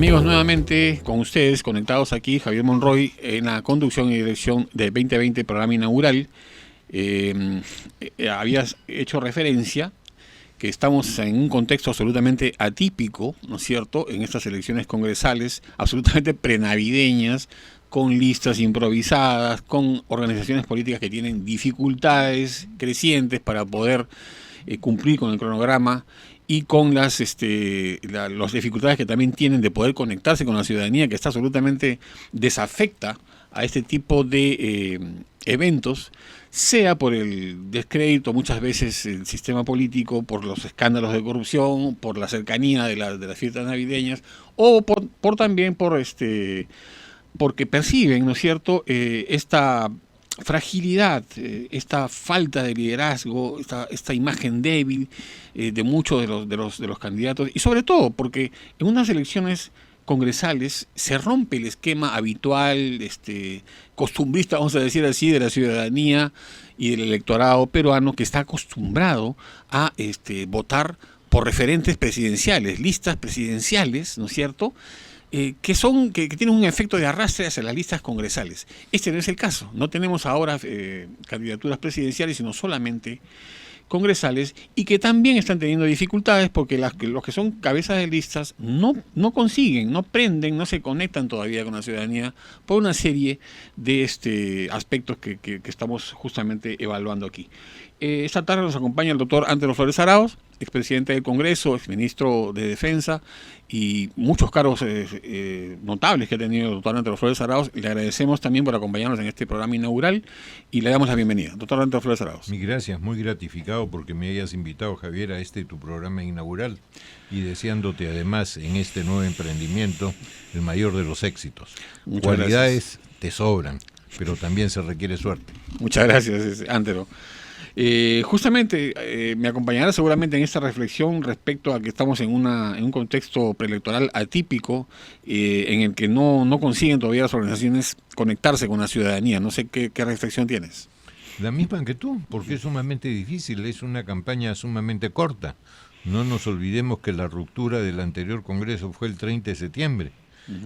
Amigos, nuevamente con ustedes, conectados aquí, Javier Monroy, en la conducción y dirección del 2020 programa inaugural. Habías hecho referencia que estamos en un contexto absolutamente atípico, ¿no es cierto?, en estas elecciones congresales, absolutamente prenavideñas, con listas improvisadas, con organizaciones políticas que tienen dificultades crecientes para poder cumplir con el cronograma, y con las dificultades que también tienen de poder conectarse con la ciudadanía, que está absolutamente desafecta a este tipo de eventos, sea por el descrédito muchas veces del sistema político, por los escándalos de corrupción, por la cercanía de las fiestas navideñas, o también porque perciben, ¿no es cierto?, esta fragilidad, esta falta de liderazgo, esta imagen débil de muchos de los candidatos, y sobre todo porque en unas elecciones congresales se rompe el esquema habitual, costumbrista, vamos a decir así, de la ciudadanía y del electorado peruano, que está acostumbrado a votar por referentes presidenciales, listas presidenciales, ¿no es cierto?, que tienen un efecto de arrastre hacia las listas congresales. Este no es el caso. No tenemos ahora candidaturas presidenciales, sino solamente congresales, y que también están teniendo dificultades porque los que son cabezas de listas no consiguen, no prenden, no se conectan todavía con la ciudadanía por una serie de aspectos que estamos justamente evaluando aquí. Esta tarde nos acompaña el doctor Antero Flores Arauz, expresidente del Congreso, exministro de Defensa y muchos cargos notables que ha tenido el doctor Antero Flores Arauz. Le agradecemos también por acompañarnos en este programa inaugural y le damos la bienvenida. Doctor Antero Flores Arauz. Mil gracias, muy gratificado porque me hayas invitado, Javier, a tu programa inaugural y deseándote además en este nuevo emprendimiento el mayor de los éxitos. Muchas Cualidades gracias. Te sobran, pero también se requiere suerte. Muchas gracias, Antero. Justamente me acompañará seguramente en esta reflexión respecto a que estamos en un contexto preelectoral atípico, en el que no consiguen todavía las organizaciones conectarse con la ciudadanía. No sé qué reflexión tienes. La misma que tú, porque es sumamente difícil, es una campaña sumamente corta. No nos olvidemos que la ruptura del anterior Congreso fue el 30 de septiembre,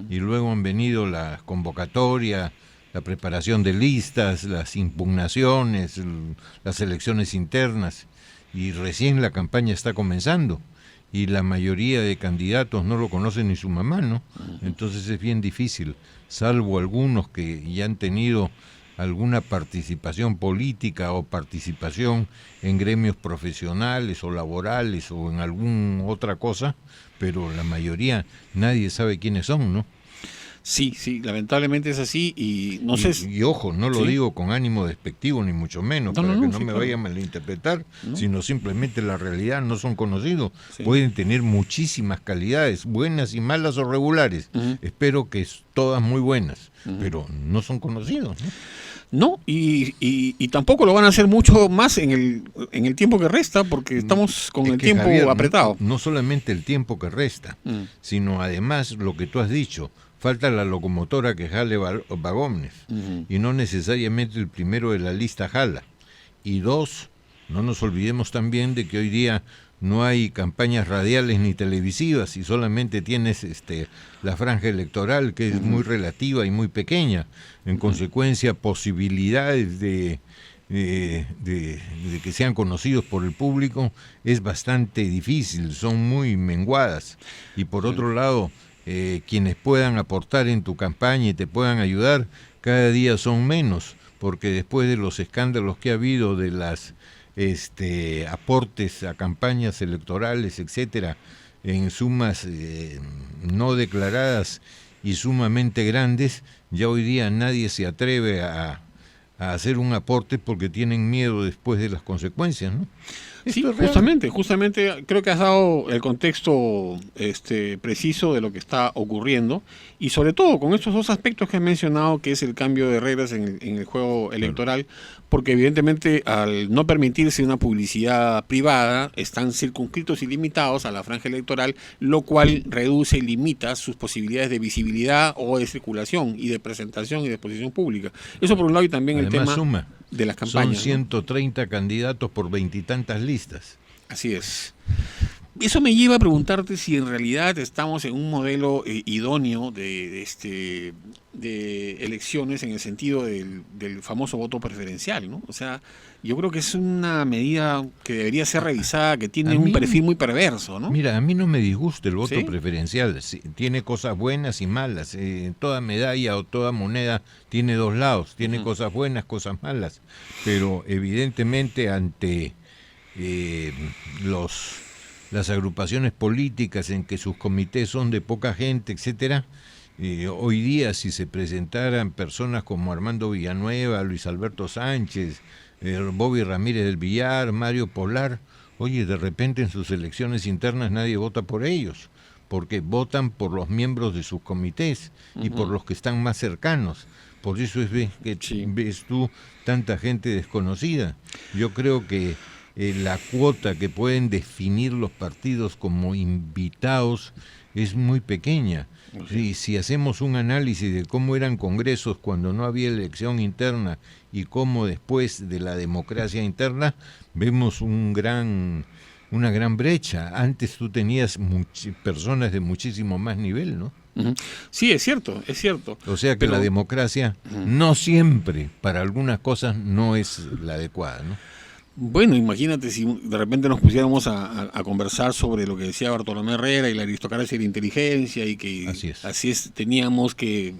y luego han venido la convocatoria, la preparación de listas, las impugnaciones, las elecciones internas, y recién la campaña está comenzando, y la mayoría de candidatos no lo conocen ni su mamá, ¿no? Entonces es bien difícil, salvo algunos que ya han tenido alguna participación política o participación en gremios profesionales o laborales o en alguna otra cosa, pero la mayoría nadie sabe quiénes son, ¿no? Sí, lamentablemente es así y no sé... Y ojo, no lo digo con ánimo despectivo ni mucho menos, para que no me vayan a malinterpretar, sino simplemente la realidad, no son conocidos. Sí. Pueden tener muchísimas calidades, buenas y malas o regulares. Espero que todas muy buenas, pero no son conocidos, ¿no? No, y tampoco lo van a hacer mucho más en el tiempo que resta, porque estamos con el tiempo, Javier, apretado. No solamente el tiempo que resta, sino además lo que tú has dicho. Falta la locomotora que jale vagones, y no necesariamente el primero de la lista jala. Y dos, no nos olvidemos también de que hoy día no hay campañas radiales ni televisivas, y solamente tienes la franja electoral, que es muy relativa y muy pequeña. En consecuencia, posibilidades de que sean conocidos por el público es bastante difícil, son muy menguadas. Y por otro lado, quienes puedan aportar en tu campaña y te puedan ayudar, cada día son menos, porque después de los escándalos que ha habido de las aportes a campañas electorales, etcétera, en sumas no declaradas y sumamente grandes, ya hoy día nadie se atreve a hacer un aporte porque tienen miedo después de las consecuencias, ¿no? Sí, justamente creo que has dado el contexto preciso de lo que está ocurriendo, y sobre todo con estos dos aspectos que has mencionado, que es el cambio de reglas en el juego electoral, porque evidentemente al no permitirse una publicidad privada están circunscritos y limitados a la franja electoral, lo cual reduce y limita sus posibilidades de visibilidad o de circulación y de presentación y de exposición pública. Eso por un lado, y también además, el tema de las campañas. Son 130 candidatos por 20 y tantas listas. Así es. Eso me lleva a preguntarte si en realidad estamos en un modelo idóneo de elecciones en el sentido del famoso voto preferencial, ¿no? O sea, yo creo que es una medida que debería ser revisada, que tiene un perfil muy perverso, ¿no? Mira, a mí no me disgusta el voto ¿Sí? preferencial. Tiene cosas buenas y malas. Toda medalla o toda moneda tiene dos lados. Tiene cosas buenas, cosas malas. Pero evidentemente ante las agrupaciones políticas en que sus comités son de poca gente, etcétera, hoy día si se presentaran personas como Armando Villanueva, Luis Alberto Sánchez, Bobby Ramírez del Villar, Mario Polar, oye, de repente en sus elecciones internas nadie vota por ellos, porque votan por los miembros de sus comités y por los que están más cercanos. Por eso ves tú tanta gente desconocida. Yo creo que la cuota que pueden definir los partidos como invitados es muy pequeña. Si hacemos un análisis de cómo eran congresos cuando no había elección interna y cómo después de la democracia interna, vemos una gran brecha. Antes tú tenías personas de muchísimo más nivel, ¿no? Sí, es cierto, es cierto. O sea que la democracia no siempre, para algunas cosas, no es la adecuada, ¿no? Bueno, imagínate si de repente nos pusiéramos a conversar sobre lo que decía Bartolomé Herrera y la aristocracia y la inteligencia, y que así es, teníamos que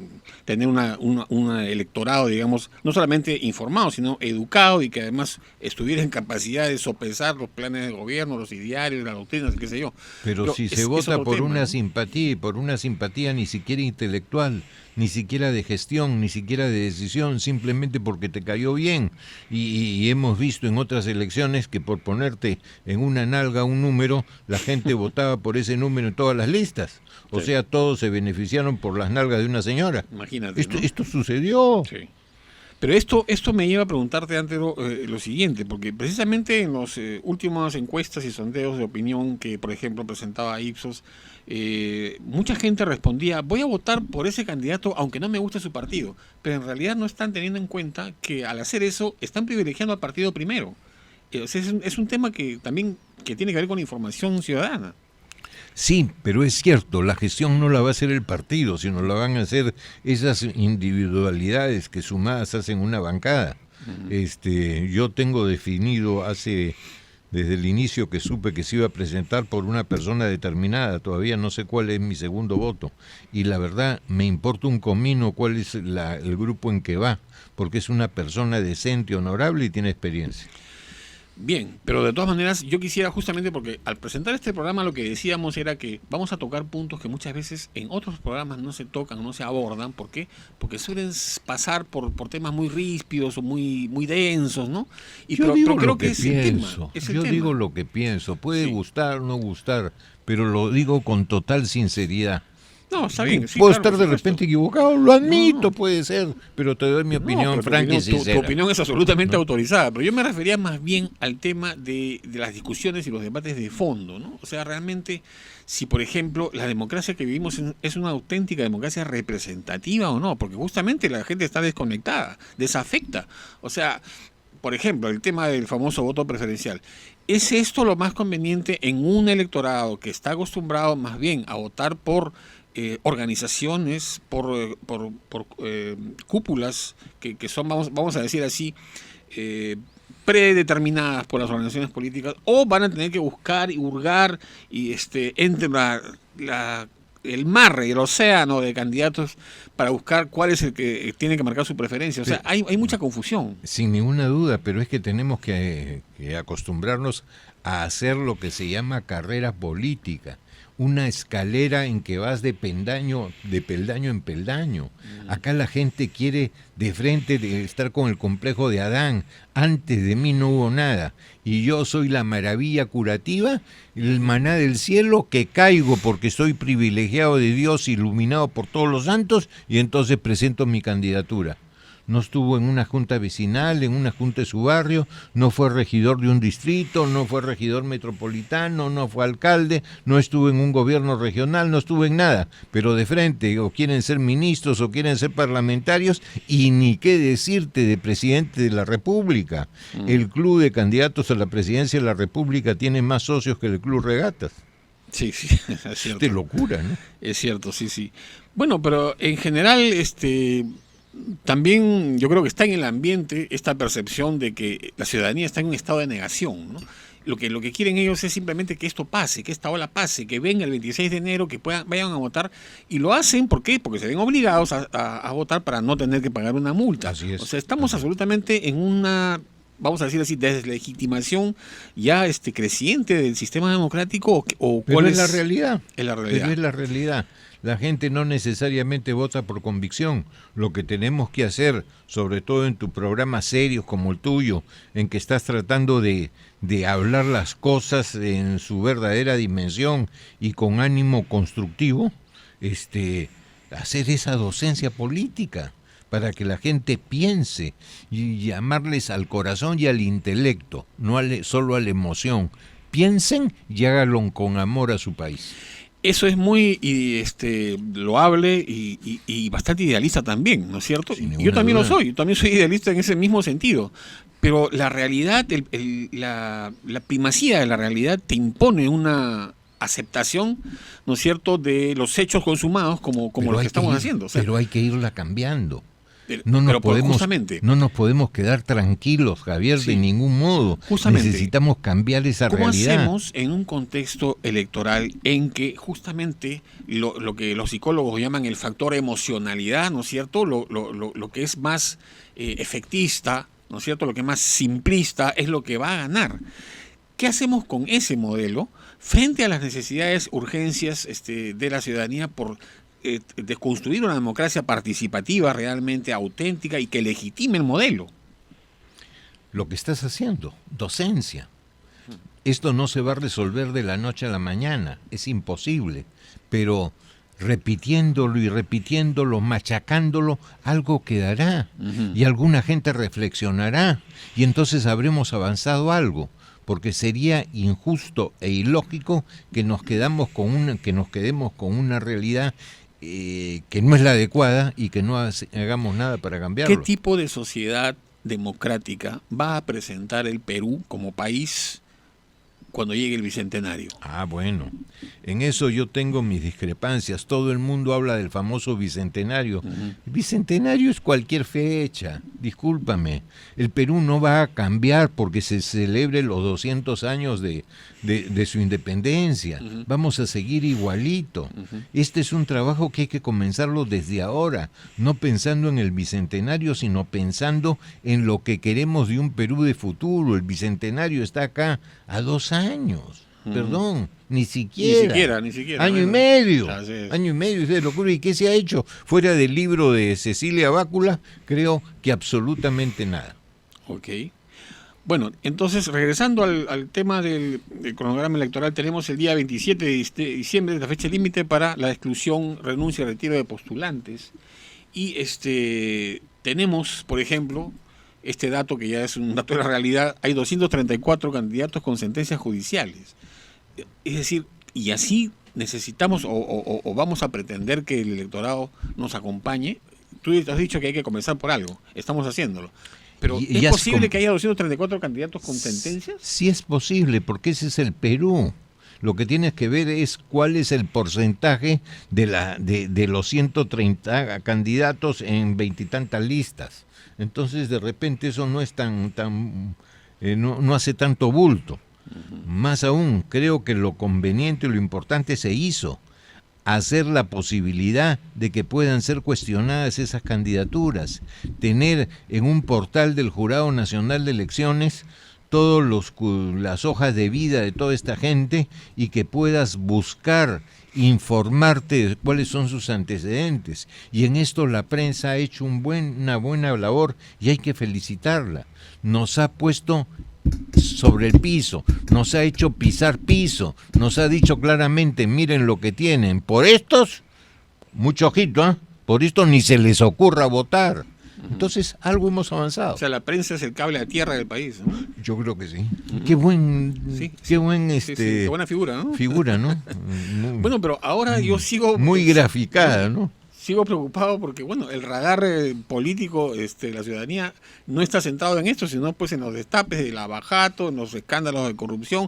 tener un electorado, digamos, no solamente informado, sino educado, y que además estuviera en capacidad de sopesar los planes de gobierno, los idearios, las doctrinas, qué sé yo. Pero si se vota por una simpatía, y por una simpatía ni siquiera intelectual, ni siquiera de gestión, ni siquiera de decisión, simplemente porque te cayó bien. Y hemos visto en otras elecciones que por ponerte en una nalga un número, la gente votaba por ese número en todas las listas. O sea, todos se beneficiaron por las nalgas de una señora. Imagínate, esto sucedió. Sí. Pero esto me lleva a preguntarte antes lo siguiente, porque precisamente en las últimas encuestas y sondeos de opinión que, por ejemplo, presentaba Ipsos, mucha gente respondía: voy a votar por ese candidato aunque no me guste su partido, pero en realidad no están teniendo en cuenta que al hacer eso están privilegiando al partido primero. O sea, es un tema que también que tiene que ver con la información ciudadana. Sí, pero es cierto, la gestión no la va a hacer el partido, sino la van a hacer esas individualidades que sumadas hacen una bancada. Yo tengo definido desde el inicio que supe que se iba a presentar por una persona determinada, todavía no sé cuál es mi segundo voto, y la verdad me importa un comino cuál es el grupo en que va, porque es una persona decente, honorable y tiene experiencia. Bien, pero de todas maneras yo quisiera, justamente porque al presentar este programa lo que decíamos era que vamos a tocar puntos que muchas veces en otros programas no se tocan, no se abordan. ¿Por qué? Porque suelen pasar por temas muy ríspidos o muy densos, ¿no? Pero creo que es el tema. Yo digo lo que pienso, puede gustar o no gustar, pero lo digo con total sinceridad. No, está bien. Sí, puedo estar de repente equivocado, lo admito, puede ser, pero te doy mi opinión franca y sincera. Tu opinión es absolutamente autorizada, pero yo me refería más bien al tema de las discusiones y los debates de fondo, ¿no? O sea, realmente, si por ejemplo la democracia que vivimos es una auténtica democracia representativa o no, porque justamente la gente está desconectada, desafecta. O sea, por ejemplo, el tema del famoso voto preferencial. ¿Es esto lo más conveniente en un electorado que está acostumbrado más bien a votar por organizaciones, por cúpulas que son, vamos a decir así, predeterminadas por las organizaciones políticas, o van a tener que buscar y hurgar y entre el mar y el océano de candidatos para buscar cuál es el que tiene que marcar su preferencia? O sea, hay mucha confusión. Sin ninguna duda, pero es que tenemos que acostumbrarnos a hacer lo que se llama carrera política. Una escalera en que vas de peldaño en peldaño. Acá la gente quiere de frente estar con el complejo de Adán. Antes de mí no hubo nada. Y yo soy la maravilla curativa, el maná del cielo, que caigo porque soy privilegiado de Dios, iluminado por todos los santos, y entonces presento mi candidatura. No estuvo en una junta vecinal, en una junta de su barrio, no fue regidor de un distrito, no fue regidor metropolitano, no fue alcalde, no estuvo en un gobierno regional, no estuvo en nada, pero de frente o quieren ser ministros o quieren ser parlamentarios, y ni qué decirte de presidente de la República. El club de candidatos a la presidencia de la República tiene más socios que el club Regatas. Sí, sí, es cierto. De locura, ¿no? Es cierto, sí, sí. Bueno, pero en general, también yo creo que está en el ambiente esta percepción de que la ciudadanía está en un estado de negación, ¿no? Lo que quieren ellos es simplemente que esto pase, que esta ola pase, que venga el 26 de enero, que vayan a votar, y lo hacen, ¿por qué? Porque se ven obligados a votar para no tener que pagar una multa. Así es. O sea, estamos absolutamente en una, vamos a decir así, deslegitimación ya creciente del sistema democrático, o Pero cuál es la realidad. Es la realidad. Pero es la realidad. La gente no necesariamente vota por convicción. Lo que tenemos que hacer, sobre todo en tu programas serios como el tuyo, en que estás tratando de hablar las cosas en su verdadera dimensión y con ánimo constructivo, hacer esa docencia política para que la gente piense y llamarles al corazón y al intelecto, no solo a la emoción. Piensen y háganlo con amor a su país. Eso es muy loable y bastante idealista también, ¿no es cierto? Yo también duda. lo soy, yo también soy idealista en ese mismo sentido. Pero la realidad, la primacía de la realidad te impone una aceptación, ¿no es cierto?, de los hechos consumados como los que estamos haciendo. O sea, pero hay que irla cambiando. No nos podemos quedar tranquilos, Javier, Sí. de ningún modo. Justamente. Necesitamos cambiar esa ¿Cómo realidad. hacemos en un contexto electoral en que justamente lo que los psicólogos llaman el factor emocionalidad, ¿no es cierto?, lo que es más efectista, ¿no es cierto?, lo que es más simplista es lo que va a ganar? ¿Qué hacemos con ese modelo frente a las necesidades, urgencias de la ciudadanía por de construir una democracia participativa realmente auténtica y que legitime el modelo? Lo que estás haciendo, docencia. Esto no se va a resolver de la noche a la mañana, es imposible, pero repitiéndolo y repitiéndolo, machacándolo, algo quedará y alguna gente reflexionará y entonces habremos avanzado algo, porque sería injusto e ilógico que nos quedemos con una realidad que no es la adecuada y que no hagamos nada para cambiarlo. ¿Qué tipo de sociedad democrática va a presentar el Perú como país cuando llegue el bicentenario? Ah, bueno, en eso yo tengo mis discrepancias. Todo el mundo habla del famoso bicentenario. El bicentenario es cualquier fecha, discúlpame. El Perú no va a cambiar porque se celebre los 200 años de su independencia. Vamos a seguir igualito. Este es un trabajo que hay que comenzarlo desde ahora, no pensando en el bicentenario, sino pensando en lo que queremos de un Perú de futuro. El bicentenario está acá a 2 años. Perdón, ni siquiera. Ni siquiera. Año y medio. Así es. Año y medio, es de locura. ¿Y qué se ha hecho? Fuera del libro de Cecilia Bácula, creo que absolutamente nada. Ok. Bueno, entonces, regresando al tema del cronograma electoral, tenemos el día 27 de diciembre, la fecha límite para la exclusión, renuncia y retiro de postulantes. Y tenemos, por ejemplo, este dato que ya es un dato de la realidad: hay 234 candidatos con sentencias judiciales. Es decir, y así necesitamos o vamos a pretender que el electorado nos acompañe. Tú has dicho que hay que comenzar por algo, estamos haciéndolo. Pero ¿es posible que haya 234 candidatos con sentencias? Sí es posible, porque ese es el Perú. Lo que tienes que ver es cuál es el porcentaje de los 130 candidatos en 20 y tantas listas. Entonces, de repente, eso no es no hace tanto bulto. Más aún, creo que lo conveniente y lo importante se hizo. Hacer la posibilidad de que puedan ser cuestionadas esas candidaturas, tener en un portal del Jurado Nacional de Elecciones todas las hojas de vida de toda esta gente y que puedas buscar, informarte de cuáles son sus antecedentes. Y en esto la prensa ha hecho una buena labor y hay que felicitarla. Nos ha puesto sobre el piso, nos ha hecho pisar piso, nos ha dicho claramente, miren lo que tienen, por estos, mucho ojito, por esto ni se les ocurra votar. Entonces, algo hemos avanzado. O sea, la prensa es el cable a tierra del país, ¿no? Yo creo que sí. Qué buena figura, ¿no? Figura, ¿no? Bueno, pero ahora yo sigo muy graficada, ¿no? Sigo preocupado porque, bueno, el radar político de la ciudadanía no está centrado en esto, sino pues en los destapes del abajato, en los escándalos de corrupción.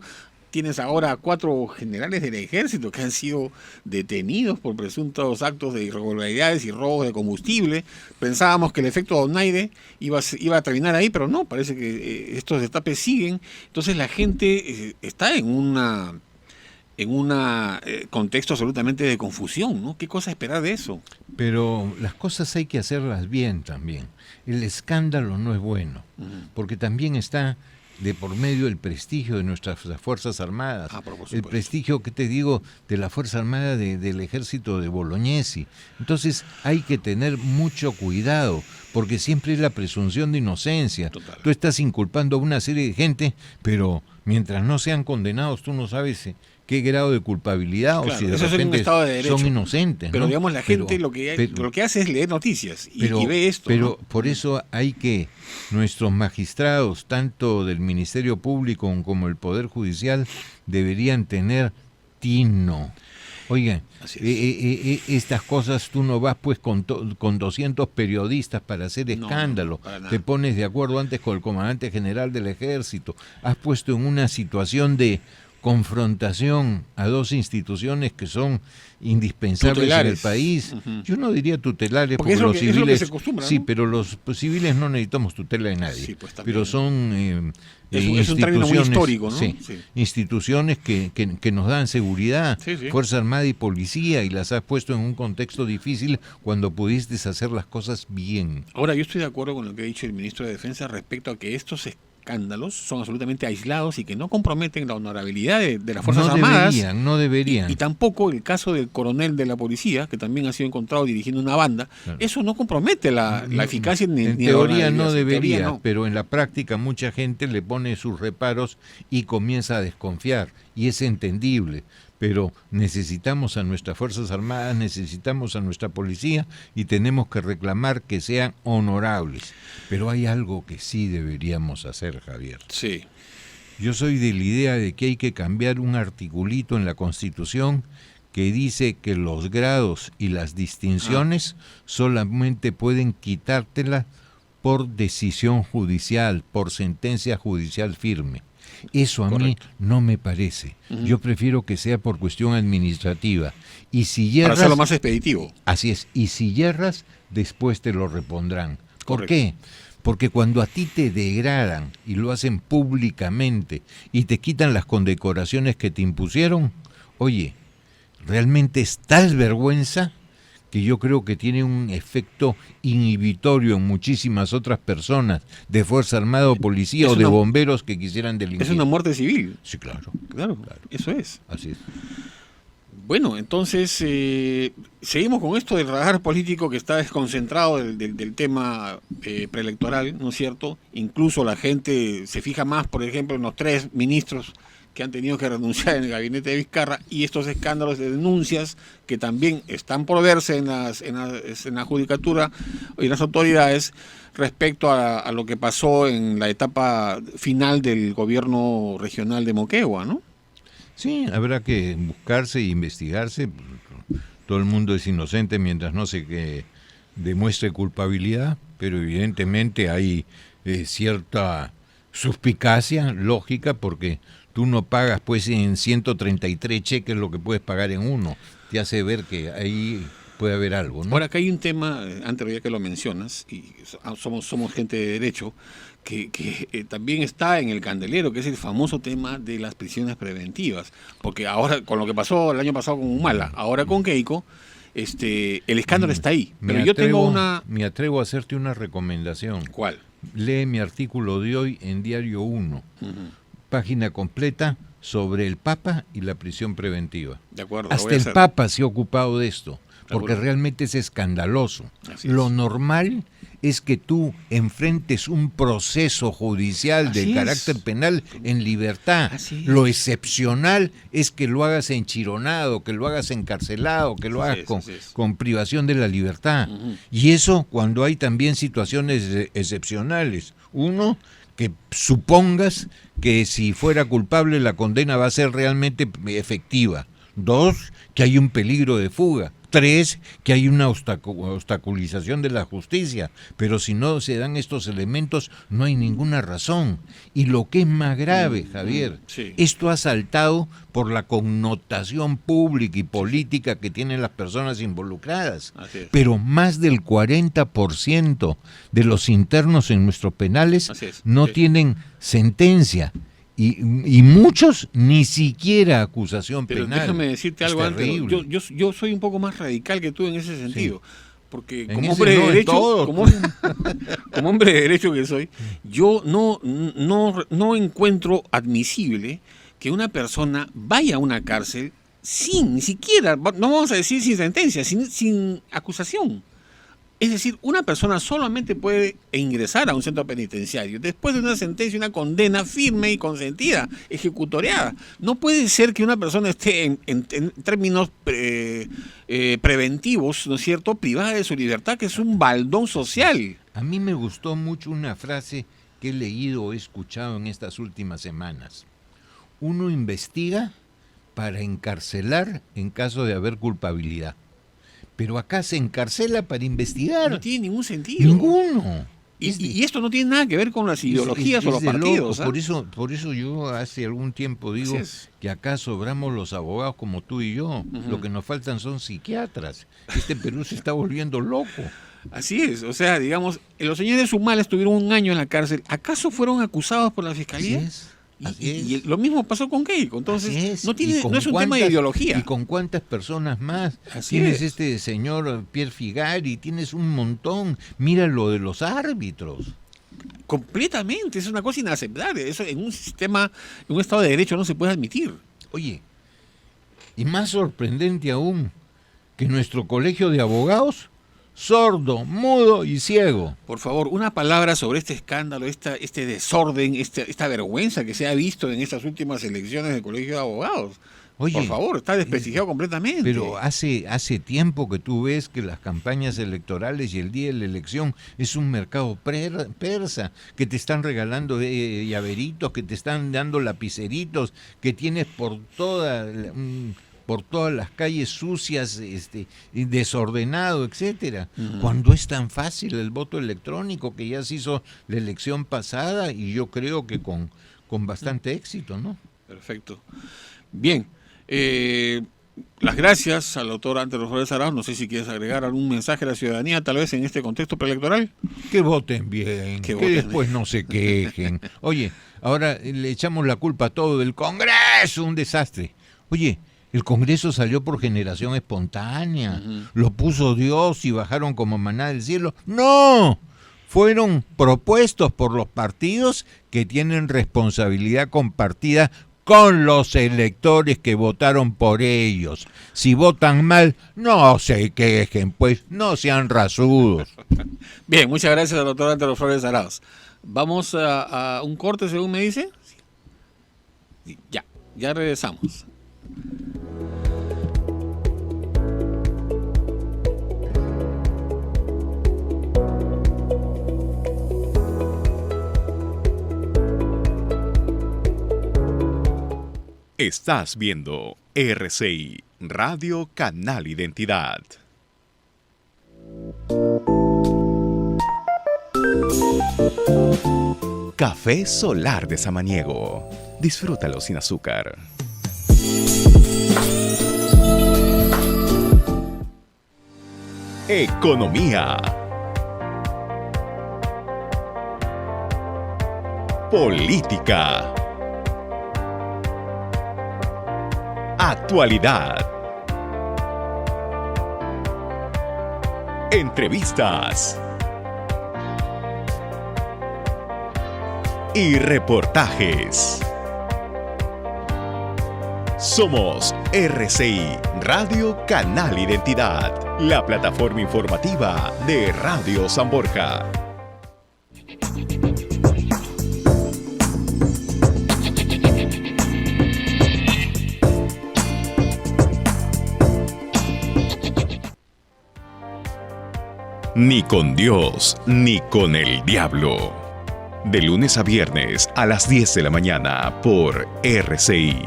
tienes ahora 4 generales del ejército que han sido detenidos por presuntos actos de irregularidades y robos de combustible. Pensábamos que el efecto Donaire iba a terminar ahí, pero no, parece que estos destapes siguen. Entonces la gente está en un contexto absolutamente de confusión, ¿no? ¿Qué cosa esperar de eso? Pero las cosas hay que hacerlas bien también. El escándalo no es bueno, porque también está de por medio el prestigio de nuestras Fuerzas Armadas, el prestigio, que te digo, de la Fuerza Armada del ejército de Bolognesi. Entonces hay que tener mucho cuidado, porque siempre es la presunción de inocencia. Total. Tú estás inculpando a una serie de gente, pero mientras no sean condenados, tú no sabes qué grado de culpabilidad, claro, o si de repente son inocentes. Pero, ¿no? Digamos, la gente lo que hace es leer noticias y ve esto. Pero ¿no? por eso hay que, nuestros magistrados, tanto del Ministerio Público como el Poder Judicial, deberían tener tino. Oigan, estas cosas tú no vas pues con 200 periodistas para hacer escándalo, te pones de acuerdo antes con el comandante general del ejército, has puesto en una situación de confrontación a 2 instituciones que son indispensables tutelares en el país. Yo no diría tutelares, porque los civiles sí, ¿no? Pero los civiles no necesitamos tutela de nadie. Sí, pues, pero son es un término muy histórico, ¿no? Sí, instituciones que nos dan seguridad, Fuerza Armada y Policía, y las has puesto en un contexto difícil cuando pudiste hacer las cosas bien. Ahora, yo estoy de acuerdo con lo que ha dicho el ministro de Defensa respecto a que estos escándalos son absolutamente aislados y que no comprometen la honorabilidad de las Fuerzas Armadas. No deberían. Y tampoco el caso del coronel de la policía, que también ha sido encontrado dirigiendo una banda, eso no compromete la eficacia ni en teoría no debería, pero en la práctica mucha gente le pone sus reparos y comienza a desconfiar, y es entendible. Pero necesitamos a nuestras Fuerzas Armadas, necesitamos a nuestra policía y tenemos que reclamar que sean honorables. Pero hay algo que sí deberíamos hacer, Javier. Sí. Yo soy de la idea de que hay que cambiar un articulito en la Constitución que dice que los grados y las distinciones solamente pueden quitártelas por decisión judicial, por sentencia judicial firme. Eso a mí no me parece. Yo prefiero que sea por cuestión administrativa. Y si yerras, para hacerlo más expeditivo. Así es. Y si yerras, después te lo repondrán. ¿Por qué? Porque cuando a ti te degradan y lo hacen públicamente y te quitan las condecoraciones que te impusieron, oye, realmente es tal vergüenza que yo creo que tiene un efecto inhibitorio en muchísimas otras personas de Fuerza Armada o Policía o de bomberos que quisieran delinquir. Es una muerte civil. Sí, claro. Claro, eso es. Así es. Bueno, entonces seguimos con esto del radar político que está desconcentrado del tema preelectoral, ¿no es cierto? Incluso la gente se fija más, por ejemplo, en los 3 ministros que han tenido que renunciar en el gabinete de Vizcarra, y estos escándalos de denuncias que también están por verse en la judicatura y las autoridades respecto a lo que pasó en la etapa final del gobierno regional de Moquegua, ¿no? Sí, habrá que buscarse e investigarse. Todo el mundo es inocente mientras no se demuestre culpabilidad, pero evidentemente hay cierta suspicacia lógica, porque tú no pagas pues en 133 cheques lo que puedes pagar en uno. Te hace ver que ahí puede haber algo, ¿no? Ahora, acá hay un tema, antes ya que lo mencionas, y somos gente de derecho, que también está en el candelero, que es el famoso tema de las prisiones preventivas. Porque ahora, con lo que pasó el año pasado con Humala, ahora con Keiko, el escándalo está ahí. Pero Me atrevo a hacerte una recomendación. ¿Cuál? Lee mi artículo de hoy en Diario 1. Página completa sobre el Papa y la prisión preventiva. De acuerdo. Hasta el Papa se ha ocupado de esto, porque realmente es escandaloso. Lo normal es que tú enfrentes un proceso judicial de carácter penal en libertad. Lo excepcional es que lo hagas enchironado, que lo hagas encarcelado, que lo hagas con privación de la libertad. Y eso cuando hay también situaciones excepcionales. Uno, que supongas que si fuera culpable la condena va a ser realmente efectiva. 2, que hay un peligro de fuga. 3, que hay una obstaculización de la justicia, pero si no se dan estos elementos no hay ninguna razón. Y lo que es más grave, Javier, sí. Esto ha saltado por la connotación pública y política que tienen las personas involucradas. Así es. Pero más del 40% de los internos en nuestros penales no tienen sentencia. Y muchos ni siquiera acusación Pero penal. déjame decirte algo antes. Yo soy un poco más radical que tú en ese sentido. Sí. Porque como hombre de derecho, como hombre de derecho que soy, yo no encuentro admisible que una persona vaya a una cárcel sin, ni siquiera, no vamos a decir sin sentencia, sin acusación. Es decir, una persona solamente puede ingresar a un centro penitenciario después de una sentencia, una condena firme y consentida, ejecutoriada. No puede ser que una persona esté en términos preventivos, ¿no es cierto?, privada de su libertad, que es un baldón social. A mí me gustó mucho una frase que he leído o he escuchado en estas últimas semanas. Uno investiga para encarcelar en caso de haber culpabilidad. Pero acá se encarcela para investigar. No tiene ningún sentido. Ninguno. Y esto no tiene nada que ver con las ideologías o los partidos. Por eso yo hace algún tiempo digo que acá sobramos los abogados como tú y yo. Uh-huh. Lo que nos faltan son psiquiatras. Este Perú se está volviendo loco. Así es. O sea, digamos, los señores Humala estuvieron 1 año en la cárcel. ¿Acaso fueron acusados por la fiscalía? Así es. Y lo mismo pasó con Keiko. Entonces, no es un tema de ideología. ¿Y con cuántas personas más? Tienes este señor Pierre Figari, tienes un montón. Mira lo de los árbitros. Completamente, es una cosa inaceptable. Eso en un sistema, en un Estado de Derecho no se puede admitir. Oye, y más sorprendente aún, que nuestro colegio de abogados, sordo, mudo y ciego. Por favor, una palabra sobre este escándalo, este desorden, esta vergüenza que se ha visto en estas últimas elecciones del Colegio de Abogados. Oye, por favor, está desprestigiado completamente. Pero hace tiempo que tú ves que las campañas electorales y el día de la elección es un mercado persa, que te están regalando llaveritos, que te están dando lapiceritos, que tienes por todas las calles sucias, desordenado, etcétera. Uh-huh. Cuando es tan fácil el voto electrónico, que ya se hizo la elección pasada y yo creo que con bastante éxito, ¿no? Perfecto. Bien. Las gracias al doctor Anthony Flores Arauz. No sé si quieres agregar algún mensaje a la ciudadanía, tal vez en este contexto preelectoral. Que voten bien, que después no se quejen. Oye, ahora le echamos la culpa a todo del Congreso, un desastre. Oye, el Congreso salió por generación espontánea, lo puso Dios y bajaron como maná del cielo. ¡No! Fueron propuestos por los partidos que tienen responsabilidad compartida con los electores que votaron por ellos. Si votan mal, no se quejen, pues no sean rasudos. Bien, muchas gracias al doctor Anthony Flores Arauz. Vamos a un corte, según me dice. Sí, ya regresamos. Estás viendo RCI, Radio Canal Identidad. Café Solar de Samaniego. Disfrútalo sin azúcar. Economía. Política. Actualidad. Entrevistas. Y reportajes. Somos RCI, Radio Canal Identidad, la plataforma informativa de Radio San Borja. Ni con Dios, ni con el diablo. De lunes a viernes a las 10 de la mañana por RCI.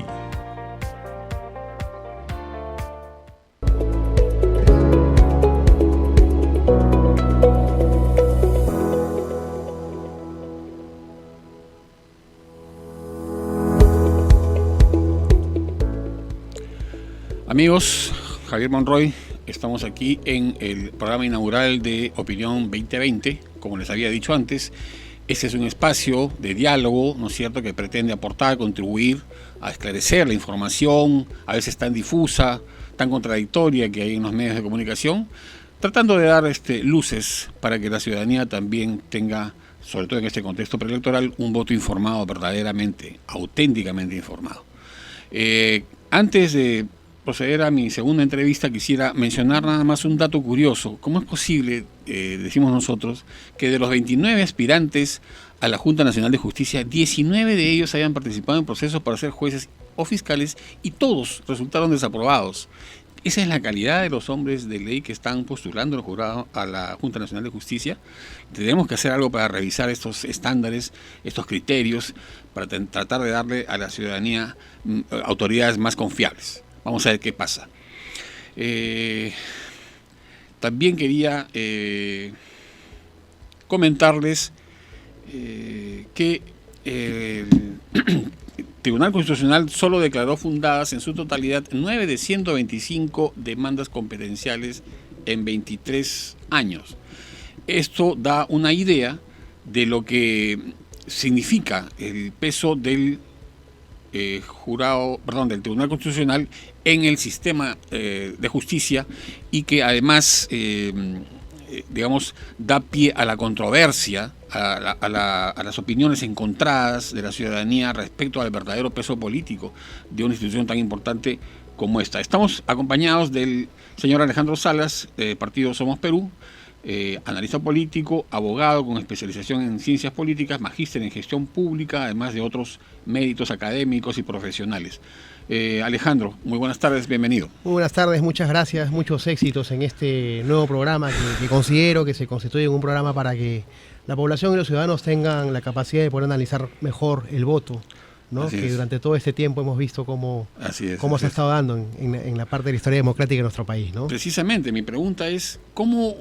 Amigos, Javier Monroy, estamos aquí en el programa inaugural de Opinión 2020, como les había dicho antes. Este es un espacio de diálogo, ¿no es cierto?, que pretende aportar, contribuir a esclarecer la información, a veces tan difusa, tan contradictoria que hay en los medios de comunicación, tratando de dar luces para que la ciudadanía también tenga, sobre todo en este contexto preelectoral, un voto informado verdaderamente, auténticamente informado. Antes de proceder a mi segunda entrevista, quisiera mencionar nada más un dato curioso. ¿Cómo es posible, decimos nosotros, que de los 29 aspirantes a la Junta Nacional de Justicia, 19 de ellos hayan participado en procesos para ser jueces o fiscales y todos resultaron desaprobados? Esa es la calidad de los hombres de ley que están postulando el jurado a la Junta Nacional de Justicia. Tenemos que hacer algo para revisar estos estándares, estos criterios, para tratar de darle a la ciudadanía autoridades más confiables. Vamos a ver qué pasa. También quería comentarles que el Tribunal Constitucional solo declaró fundadas en su totalidad 9 de 125 demandas competenciales en 23 años. Esto da una idea de lo que significa el peso del del Tribunal Constitucional en el sistema de justicia, y que además da pie a la controversia, a las opiniones encontradas de la ciudadanía respecto al verdadero peso político de una institución tan importante como esta. Estamos acompañados del señor Alejandro Salas, del partido Somos Perú, analista político, abogado con especialización en ciencias políticas, magíster en gestión pública, además de otros méritos académicos y profesionales. Alejandro, muy buenas tardes, bienvenido. Muy buenas tardes, muchas gracias, muchos éxitos en este nuevo programa que considero que se constituye en un programa para que la población y los ciudadanos tengan la capacidad de poder analizar mejor el voto, ¿no? Que durante todo este tiempo hemos visto cómo se ha estado dando en la parte de la historia democrática de nuestro país, ¿no? Precisamente, mi pregunta es, ¿cómo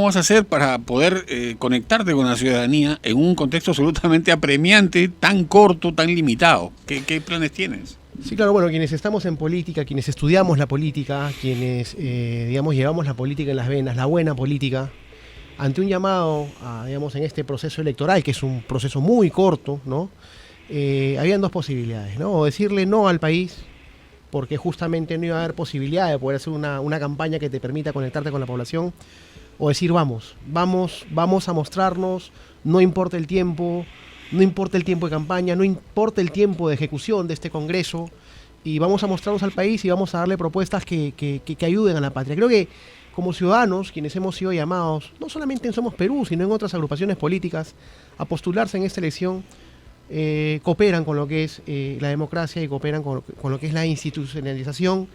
vas a hacer para poder conectarte con la ciudadanía en un contexto absolutamente apremiante, tan corto, tan limitado? ¿Qué planes tienes? Sí, claro, bueno, quienes estamos en política, quienes estudiamos la política, quienes, llevamos la política en las venas, la buena política, ante un llamado, en este proceso electoral, que es un proceso muy corto, ¿no? Habían dos posibilidades, ¿no? O decirle no al país, porque justamente no iba a haber posibilidad de poder hacer una campaña que te permita conectarte con la población, o decir vamos a mostrarnos, no importa el tiempo de campaña, no importa el tiempo de ejecución de este Congreso, y vamos a mostrarnos al país y vamos a darle propuestas que ayuden a la patria. Creo que como ciudadanos, quienes hemos sido llamados, no solamente en Somos Perú, sino en otras agrupaciones políticas, a postularse en esta elección, cooperan con lo que es la democracia y cooperan con lo que es la institucionalización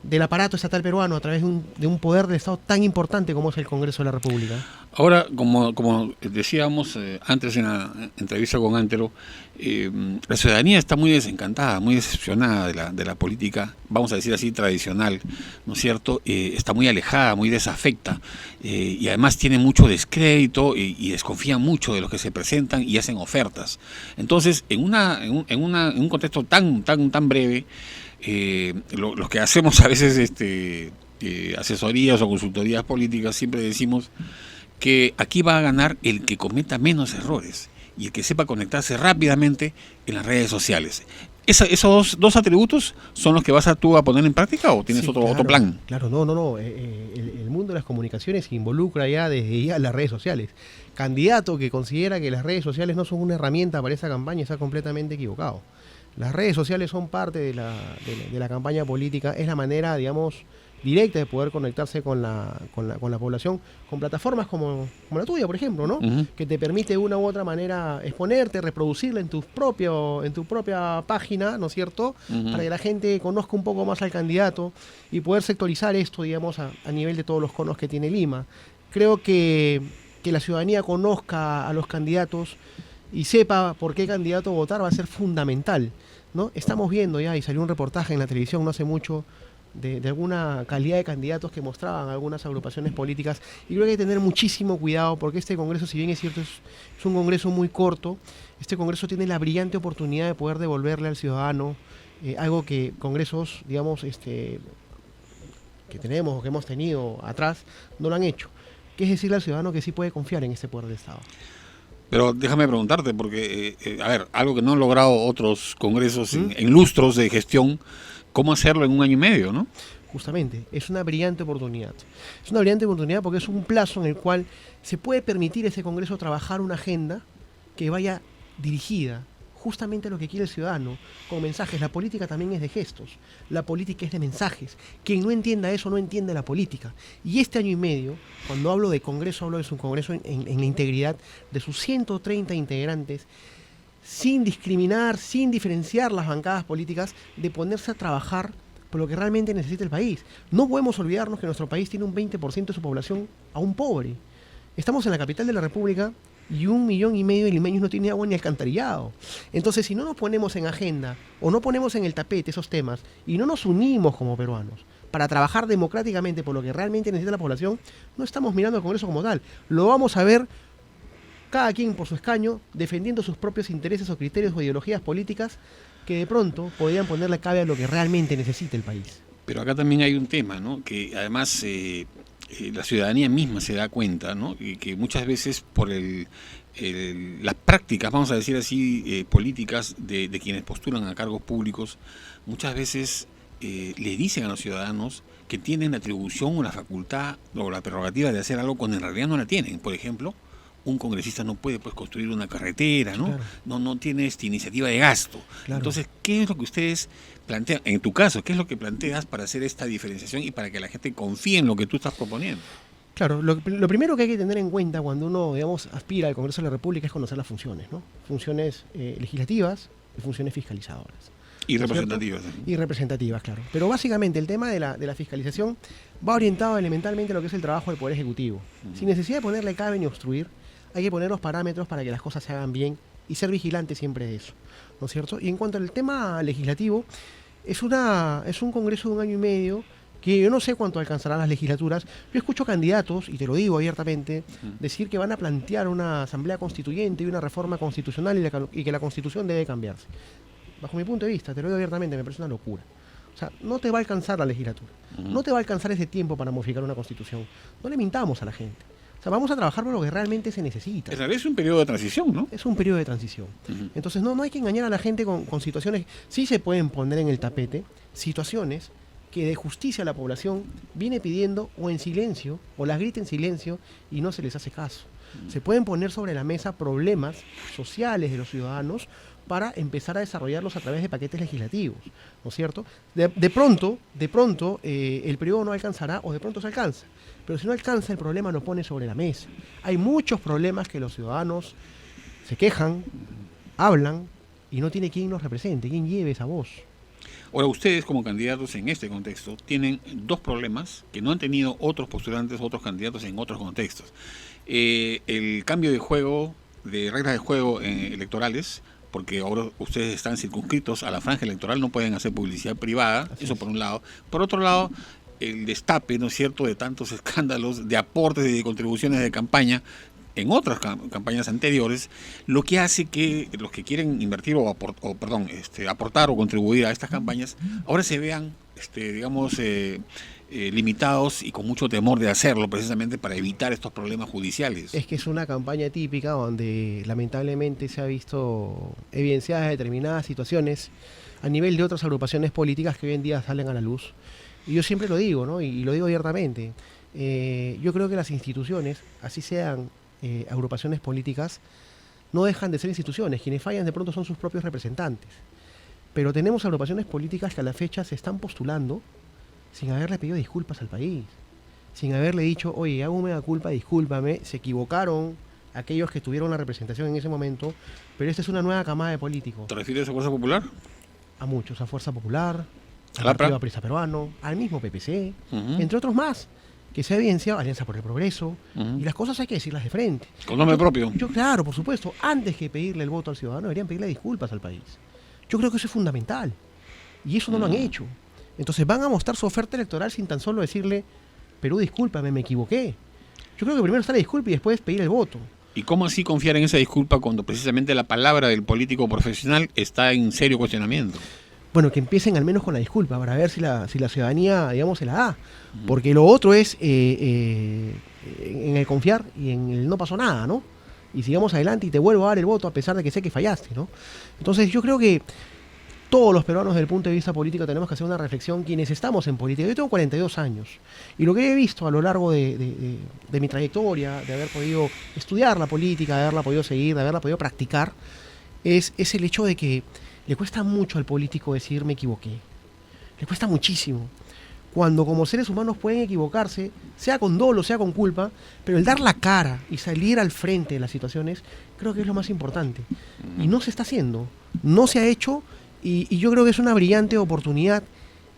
del aparato estatal peruano a través de un poder del Estado tan importante como es el Congreso de la República. Ahora, como decíamos antes en la entrevista con Antero, la ciudadanía está muy desencantada, muy decepcionada de la política, vamos a decir así, tradicional, ¿no es cierto? Está muy alejada, muy desafecta, y además tiene mucho descrédito y desconfía mucho de los que se presentan y hacen ofertas. Entonces, en un contexto tan breve, los que hacemos a veces asesorías o consultorías políticas, siempre decimos que aquí va a ganar el que cometa menos errores y el que sepa conectarse rápidamente en las redes sociales. ¿Esos dos atributos son los que vas tú a poner en práctica o tienes otro plan? Claro, no. El mundo de las comunicaciones se involucra ya desde ya las redes sociales. Candidato que considera que las redes sociales no son una herramienta para esa campaña está completamente equivocado. Las redes sociales son parte de la campaña política, es la manera, directa de poder conectarse con la población, con plataformas como la tuya, por ejemplo, ¿no? Uh-huh. Que te permite de una u otra manera exponerte, reproducirla en tu propia página, ¿no es cierto? Uh-huh. Para que la gente conozca un poco más al candidato y poder sectorizar esto, a nivel de todos los conos que tiene Lima. Creo que la ciudadanía conozca a los candidatos y sepa por qué candidato votar va a ser fundamental, ¿no? Estamos viendo ya, y salió un reportaje en la televisión no hace mucho, de alguna calidad de candidatos que mostraban algunas agrupaciones políticas, y creo que hay que tener muchísimo cuidado porque este Congreso, si bien es cierto, es un Congreso muy corto, este Congreso tiene la brillante oportunidad de poder devolverle al ciudadano algo que congresos, que tenemos o que hemos tenido atrás no lo han hecho, que es decirle al ciudadano que sí puede confiar en este poder de Estado. Pero déjame preguntarte, porque, a ver, algo que no han logrado otros congresos en lustros de gestión, ¿cómo hacerlo en un año y medio, no? Justamente, es una brillante oportunidad. Es una brillante oportunidad porque es un plazo en el cual se puede permitir a ese Congreso trabajar una agenda que vaya dirigida justamente a lo que quiere el ciudadano, con mensajes. La política también es de gestos, la política es de mensajes. Quien no entienda eso no entiende la política. Y este año y medio, cuando hablo de Congreso, hablo de su Congreso en la integridad de sus 130 integrantes, sin discriminar, sin diferenciar las bancadas políticas, de ponerse a trabajar por lo que realmente necesita el país. No podemos olvidarnos que nuestro país tiene un 20% de su población aún pobre. Estamos en la capital de la República y 1,5 millones de limeños no tiene agua ni alcantarillado. Entonces, si no nos ponemos en agenda o no ponemos en el tapete esos temas y no nos unimos como peruanos para trabajar democráticamente por lo que realmente necesita la población, no estamos mirando al Congreso como tal. Lo vamos a ver cada quien por su escaño, defendiendo sus propios intereses o criterios o ideologías políticas que de pronto podrían ponerle cabe a lo que realmente necesita el país. Pero acá también hay un tema, ¿no? Que además la ciudadanía misma se da cuenta, ¿no? Y que muchas veces por las prácticas, vamos a decir así, políticas de quienes postulan a cargos públicos, muchas veces le dicen a los ciudadanos que tienen la atribución o la facultad o la prerrogativa de hacer algo cuando en realidad no la tienen. Por ejemplo, un congresista no puede construir una carretera, ¿no? Claro. No tiene iniciativa de gasto. Claro. Entonces, ¿qué es lo que ustedes plantean? En tu caso, ¿qué es lo que planteas para hacer esta diferenciación y para que la gente confíe en lo que tú estás proponiendo? Claro, lo primero que hay que tener en cuenta cuando uno, digamos, aspira al Congreso de la República es conocer las funciones, ¿no? Funciones legislativas y funciones fiscalizadoras. Y representativas. Y representativas, claro. Pero básicamente el tema de la fiscalización va orientado elementalmente a lo que es el trabajo del Poder Ejecutivo. Sin necesidad de ponerle cabe ni obstruir, hay que poner los parámetros para que las cosas se hagan bien y ser vigilante siempre de eso, ¿no es cierto? Y en cuanto al tema legislativo, es un Congreso de 1 año y medio que yo no sé cuánto alcanzarán las legislaturas. Yo escucho candidatos, y te lo digo abiertamente, decir que van a plantear una asamblea constituyente y una reforma constitucional y que la Constitución debe cambiarse. Bajo mi punto de vista, te lo digo abiertamente, me parece una locura. O sea, no te va a alcanzar la legislatura, no te va a alcanzar ese tiempo para modificar una Constitución. No le mintamos a la gente. O sea, vamos a trabajar por lo que realmente se necesita. Es un periodo de transición, ¿no? Es un periodo de transición. Entonces no hay que engañar a la gente con situaciones. Sí se pueden poner en el tapete situaciones que de justicia la población viene pidiendo o en silencio, o las grita en silencio y no se les hace caso. Se pueden poner sobre la mesa problemas sociales de los ciudadanos para empezar a desarrollarlos a través de paquetes legislativos, ¿no es cierto? De pronto, el periodo no alcanzará o de pronto se alcanza. Pero si no alcanza, el problema lo pone sobre la mesa. Hay muchos problemas que los ciudadanos se quejan, hablan, y no tiene quien los represente, quien lleve esa voz. Ahora, ustedes como candidatos en este contexto tienen dos problemas que no han tenido otros postulantes, otros candidatos en otros contextos. El cambio de juego, de reglas de juego electorales, porque ahora ustedes están circunscritos a la franja electoral, no pueden hacer publicidad privada, eso por un lado. Por otro lado, el destape, ¿no es cierto?, de tantos escándalos de aportes y de contribuciones de campaña en otras campañas anteriores, lo que hace que los que quieren invertir aportar o contribuir a estas campañas, ahora se vean, limitados y con mucho temor de hacerlo, precisamente para evitar estos problemas judiciales. Es que es una campaña típica donde lamentablemente se ha visto evidenciadas determinadas situaciones a nivel de otras agrupaciones políticas que hoy en día salen a la luz. Y yo siempre lo digo, ¿no? Y lo digo abiertamente. Yo creo que las instituciones, así sean agrupaciones políticas, no dejan de ser instituciones. Quienes fallan de pronto son sus propios representantes. Pero tenemos agrupaciones políticas que a la fecha se están postulando sin haberle pedido disculpas al país, sin haberle dicho, oye, hago una culpa, discúlpame, se equivocaron aquellos que tuvieron la representación en ese momento, pero esta es una nueva camada de políticos. ¿Te refieres a Fuerza Popular? A muchos, a Fuerza Popular, al ¿A la Partido Aprista Peruano, al mismo PPC, entre otros más, que se ha evidenciado, Alianza por el Progreso, y las cosas hay que decirlas de frente. Con nombre propio. Yo, claro, por supuesto, antes que pedirle el voto al ciudadano, deberían pedirle disculpas al país. Yo creo que eso es fundamental, y eso no lo han hecho. Entonces van a mostrar su oferta electoral sin tan solo decirle, Perú, discúlpame, me equivoqué. Yo creo que primero está la disculpa y después pedir el voto. ¿Y cómo así confiar en esa disculpa cuando precisamente la palabra del político profesional está en serio cuestionamiento? bueno, que empiecen al menos con la disculpa para ver si la ciudadanía, digamos, se la da. Porque lo otro es en el confiar y en el no pasó nada, ¿no? Y sigamos adelante y te vuelvo a dar el voto a pesar de que sé que fallaste, ¿no? Entonces yo creo que todos los peruanos desde el punto de vista político tenemos que hacer una reflexión, quienes estamos en política. Yo tengo 42 años y lo que he visto a lo largo de mi trayectoria, de haber podido estudiar la política, de haberla podido seguir, de haberla podido practicar, es el hecho de que le cuesta mucho al político decir me equivoqué. Le cuesta muchísimo. Cuando como seres humanos pueden equivocarse, sea con dolo, sea con culpa, pero el dar la cara y salir al frente de las situaciones, creo que es lo más importante. Y no se está haciendo, no se ha hecho. Y yo creo que es una brillante oportunidad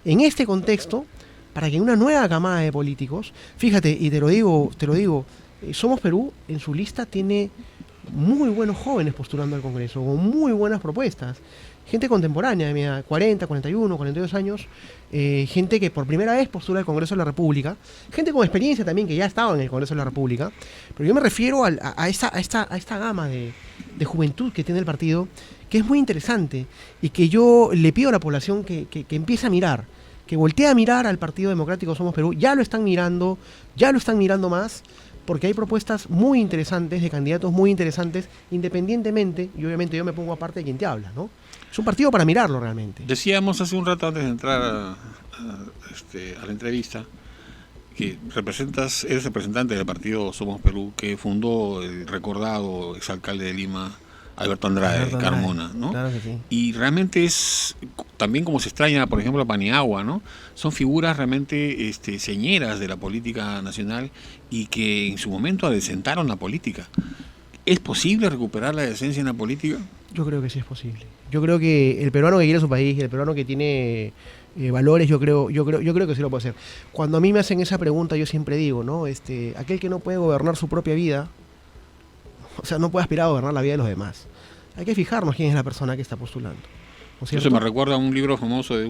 en este contexto para que una nueva camada de políticos, fíjate, y te lo digo, Somos Perú en su lista tiene muy buenos jóvenes postulando al Congreso, con muy buenas propuestas. Gente contemporánea, de mi edad, 40, 41, 42 años, gente que por primera vez postula al Congreso de la República, gente con experiencia también que ya ha estado en el Congreso de la República, pero yo me refiero a esta gama de juventud que tiene el partido, que es muy interesante y que yo le pido a la población que empiece a mirar, que voltee a mirar al Partido Democrático Somos Perú. Ya lo están mirando más, porque hay propuestas muy interesantes, de candidatos muy interesantes, independientemente, y obviamente yo me pongo aparte de quien te habla, ¿no? Es un partido para mirarlo realmente. Decíamos hace un rato antes de entrar a la entrevista que eres representante del partido Somos Perú, que fundó el recordado exalcalde de Lima, Alberto Andrade Carmona, ¿no? Claro que sí. Y realmente es también como se extraña, por ejemplo, a Paniagua, ¿no? Son figuras realmente señeras de la política nacional y que en su momento adecentaron la política. ¿Es posible recuperar la decencia en la política? Yo creo que sí es posible. Yo creo que el peruano que quiere su país, el peruano que tiene valores, yo creo que sí lo puede hacer. Cuando a mí me hacen esa pregunta, yo siempre digo, ¿no? Aquel que no puede gobernar su propia vida, o sea, no puede aspirar a gobernar la vida de los demás. Hay que fijarnos quién es la persona que está postulando, ¿no es cierto? Eso me recuerda a un libro famoso de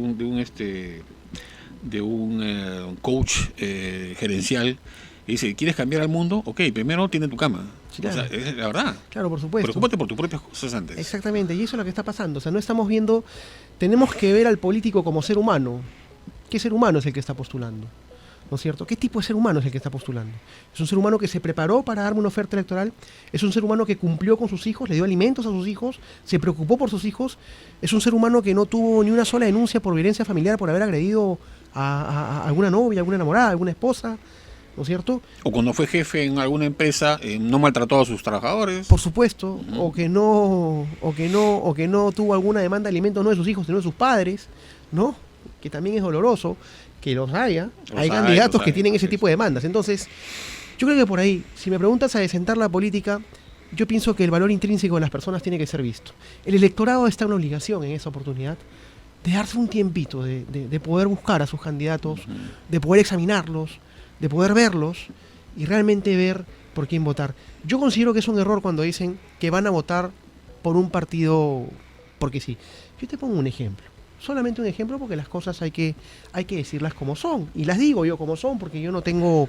un coach gerencial. Y dice, ¿quieres cambiar al mundo? Ok, primero tiene tu cama. Sí, claro. O sea, es la verdad. Claro, por supuesto. Preocúpate por tus propias cosas antes. Exactamente, y eso es lo que está pasando. O sea, no estamos viendo, tenemos que ver al político como ser humano. ¿Qué ser humano es el que está postulando? ¿No es cierto? ¿Qué tipo de ser humano es el que está postulando? ¿Es un ser humano que se preparó para darme una oferta electoral? ¿Es un ser humano que cumplió con sus hijos, le dio alimentos a sus hijos, se preocupó por sus hijos? ¿Es un ser humano que no tuvo ni una sola denuncia por violencia familiar, por haber agredido a alguna novia, alguna enamorada, alguna esposa? ¿No es cierto? O cuando fue jefe en alguna empresa, no maltrató a sus trabajadores. Por supuesto, o que no tuvo alguna demanda de alimentos no de sus hijos, sino de sus padres, ¿no? Que también es doloroso que los haya. Hay candidatos que tienen ese tipo de demandas. Entonces, yo creo que por ahí, si me preguntas a desentar la política, yo pienso que el valor intrínseco de las personas tiene que ser visto. El electorado está en una obligación en esa oportunidad de darse un tiempito, de poder buscar a sus candidatos, de poder examinarlos, de poder verlos y realmente ver por quién votar. Yo considero que es un error cuando dicen que van a votar por un partido porque sí. Yo te pongo un ejemplo. Solamente un ejemplo porque las cosas hay que decirlas como son. Y las digo yo como son porque yo no tengo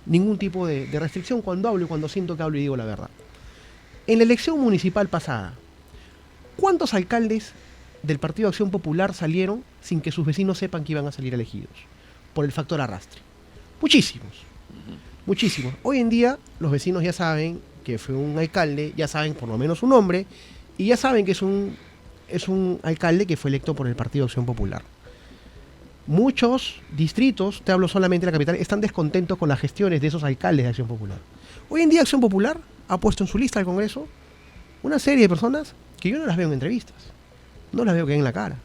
ningún tipo de restricción cuando hablo y cuando siento que hablo y digo la verdad. En la elección municipal pasada, ¿cuántos alcaldes del Partido Acción Popular salieron sin que sus vecinos sepan que iban a salir elegidos? Por el factor arrastre. Muchísimos. Muchísimos. Hoy en día los vecinos ya saben que fue un alcalde, ya saben por lo menos su nombre y ya saben que es un alcalde que fue electo por el Partido Acción Popular. Muchos distritos, te hablo solamente de la capital, están descontentos con las gestiones de esos alcaldes de Acción Popular. Hoy en día Acción Popular ha puesto en su lista al Congreso una serie de personas que yo no las veo en entrevistas, no las veo que den la cara,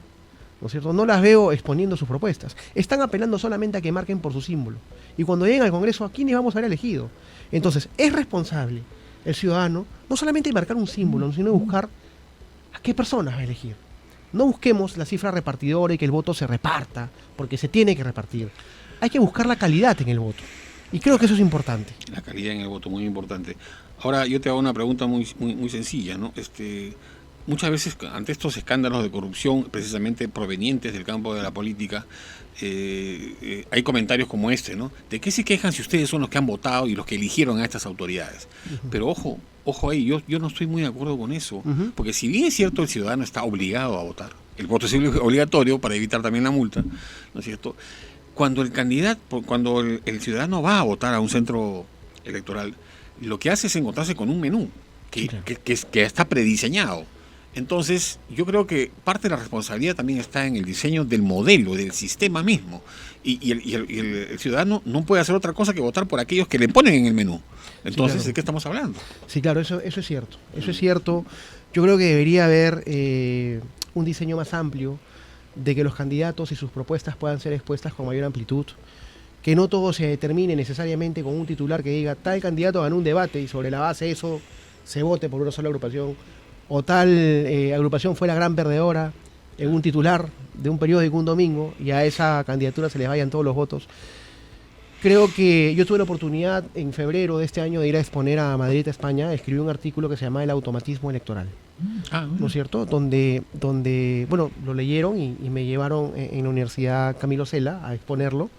¿no es cierto? No las veo exponiendo sus propuestas. Están apelando solamente a que marquen por su símbolo. Y cuando lleguen al Congreso, ¿a quiénes vamos a haber elegido? Entonces, es responsable el ciudadano no solamente de marcar un símbolo, sino de buscar a qué personas va a elegir. No busquemos la cifra repartidora y que el voto se reparta, porque se tiene que repartir. Hay que buscar la calidad en el voto. Y creo que eso es importante. La calidad en el voto, muy importante. Ahora, yo te hago una pregunta muy sencilla, ¿no? Muchas veces, ante estos escándalos de corrupción, precisamente provenientes del campo de la política, hay comentarios como este, ¿no? ¿De qué se quejan si ustedes son los que han votado y los que eligieron a estas autoridades? Pero ojo ahí, yo no estoy muy de acuerdo con eso, porque si bien es cierto el ciudadano está obligado a votar, el voto civil obligatorio para evitar también la multa, ¿no es cierto? Cuando el ciudadano va a votar a un centro electoral, lo que hace es encontrarse con un menú que está prediseñado. Entonces, yo creo que parte de la responsabilidad también está en el diseño del modelo, del sistema mismo. Y el ciudadano no puede hacer otra cosa que votar por aquellos que le ponen en el menú. Entonces, claro. ¿de qué estamos hablando? Sí, claro, eso es cierto. Eso es cierto. Yo creo que debería haber un diseño más amplio de que los candidatos y sus propuestas puedan ser expuestas con mayor amplitud. Que no todo se determine necesariamente con un titular que diga tal candidato ganó un debate y sobre la base de eso se vote por una sola agrupación. O tal agrupación fue la gran perdedora en un titular de un periódico un domingo y a esa candidatura se les vayan todos los votos. Creo que yo tuve la oportunidad en febrero de este año de ir a exponer a Madrid, España. Escribí un artículo que se llama El automatismo electoral, ¿no es cierto? Donde bueno, lo leyeron y me llevaron en la Universidad Camilo Cela a exponerlo,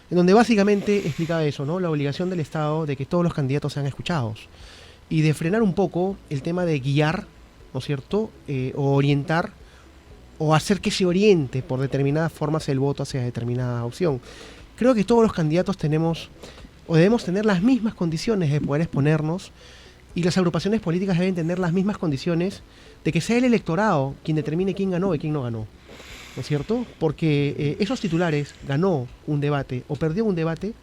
en donde básicamente explicaba eso, ¿no? La obligación del Estado de que todos los candidatos sean escuchados y de frenar un poco el tema de guiar, ¿no es cierto? O orientar o hacer que se oriente por determinadas formas el voto hacia determinada opción. Creo que todos los candidatos tenemos o debemos tener las mismas condiciones de poder exponernos y las agrupaciones políticas deben tener las mismas condiciones de que sea el electorado quien determine quién ganó y quién no ganó, ¿no es cierto? Porque esos titulares, ganó un debate o perdió un debate,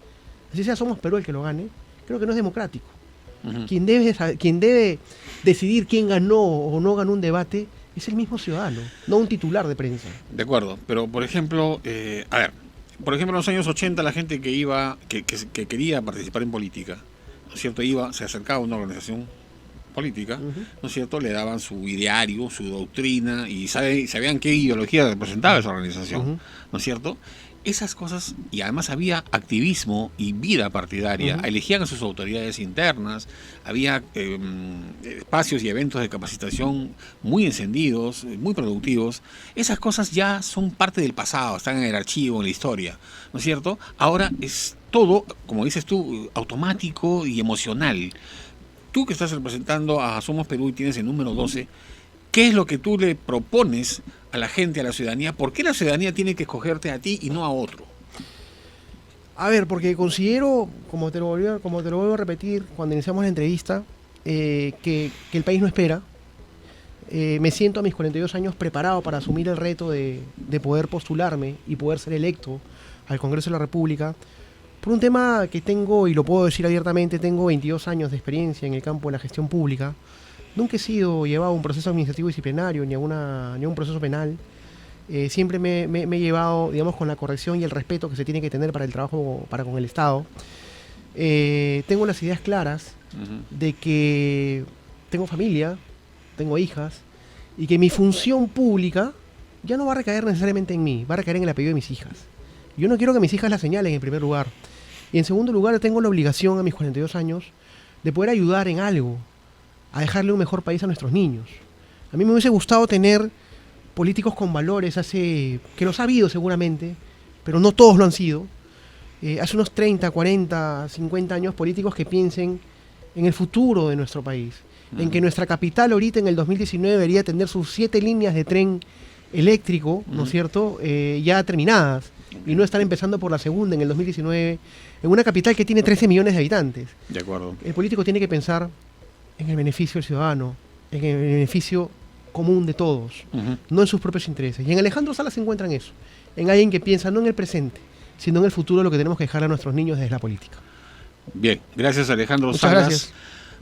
así sea Somos Perú el que lo gane, creo que no es democrático. Quien debe decidir quién ganó o no ganó un debate es el mismo ciudadano, no un titular de prensa. De acuerdo, pero por ejemplo, por ejemplo en los años 80 la gente que quería participar en política, ¿no es cierto? Se acercaba a una organización política, ¿no es cierto? Le daban su ideario, su doctrina y sabían qué ideología representaba esa organización, ¿no es cierto? Esas cosas, y además había activismo y vida partidaria, elegían a sus autoridades internas, había espacios y eventos de capacitación muy encendidos, muy productivos. Esas cosas ya son parte del pasado, están en el archivo, en la historia, ¿no es cierto? Ahora es todo, como dices tú, automático y emocional. Tú que estás representando a Somos Perú y tienes el número 12, ¿qué es lo que tú le propones a la gente, a la ciudadanía? ¿Por qué la ciudadanía tiene que escogerte a ti y no a otro? A ver, porque considero, como te lo vuelvo a repetir cuando iniciamos la entrevista, que el país no espera. Me siento a mis 42 años preparado para asumir el reto de poder postularme y poder ser electo al Congreso de la República por un tema que tengo, y lo puedo decir abiertamente, tengo 22 años de experiencia en el campo de la gestión pública. Nunca he sido llevado a un proceso administrativo disciplinario ni a un proceso penal. Siempre me he llevado, digamos, con la corrección y el respeto que se tiene que tener para el trabajo para con el Estado. Tengo las ideas claras de que tengo familia, tengo hijas, y que mi función pública ya no va a recaer necesariamente en mí, va a recaer en el apellido de mis hijas. Yo no quiero que mis hijas la señalen en primer lugar. Y en segundo lugar, tengo la obligación a mis 42 años de poder ayudar en algo, a dejarle un mejor país a nuestros niños. A mí me hubiese gustado tener políticos con valores, que los ha habido seguramente, pero no todos lo han sido. Hace unos 30, 40, 50 años, políticos que piensen en el futuro de nuestro país, en que nuestra capital ahorita en el 2019 debería tener sus 7 líneas de tren eléctrico, ¿no es cierto?, ya terminadas, y no estar empezando por la segunda en el 2019, en una capital que tiene 13 millones de habitantes. De acuerdo. El político tiene que pensar en el beneficio del ciudadano, en el beneficio común de todos, no en sus propios intereses. Y en Alejandro Salas se encuentra en eso, en alguien que piensa no en el presente, sino en el futuro, lo que tenemos que dejar a nuestros niños desde la política. Bien, gracias Alejandro Muchas Salas. gracias.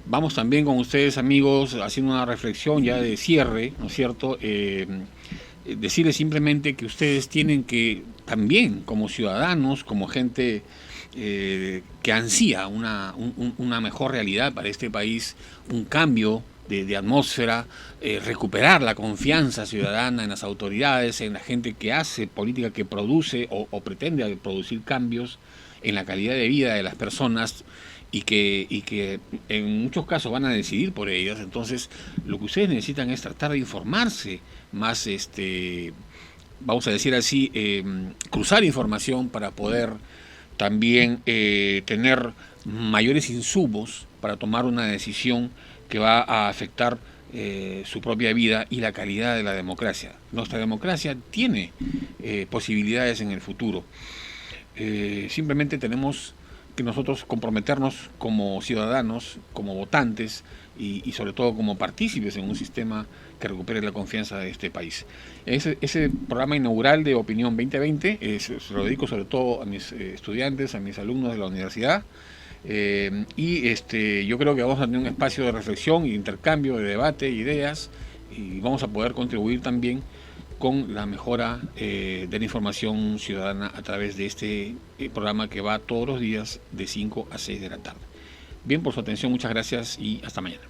Vamos también con ustedes, amigos, haciendo una reflexión ya de cierre, ¿no es cierto? Decirles simplemente que ustedes tienen que también, como ciudadanos, como gente que ansía una mejor realidad para este país, un cambio de atmósfera, recuperar la confianza ciudadana en las autoridades, en la gente que hace política, que produce o pretende producir cambios en la calidad de vida de las personas, y que en muchos casos van a decidir por ellas. Entonces lo que ustedes necesitan es tratar de informarse más, vamos a decir así, cruzar información para poder también tener mayores insumos para tomar una decisión que va a afectar su propia vida y la calidad de la democracia. Nuestra democracia tiene posibilidades en el futuro. Simplemente tenemos que nosotros comprometernos como ciudadanos, como votantes y sobre todo como partícipes en un sistema que recupere la confianza de este país. Ese programa inaugural de Opinión 2020 se lo dedico sobre todo a mis estudiantes, a mis alumnos de la universidad. Yo creo que vamos a tener un espacio de reflexión, de intercambio, de debate, ideas, y vamos a poder contribuir también con la mejora de la información ciudadana a través de este programa que va todos los días de 5 a 6 de la tarde. Bien, por su atención, muchas gracias y hasta mañana.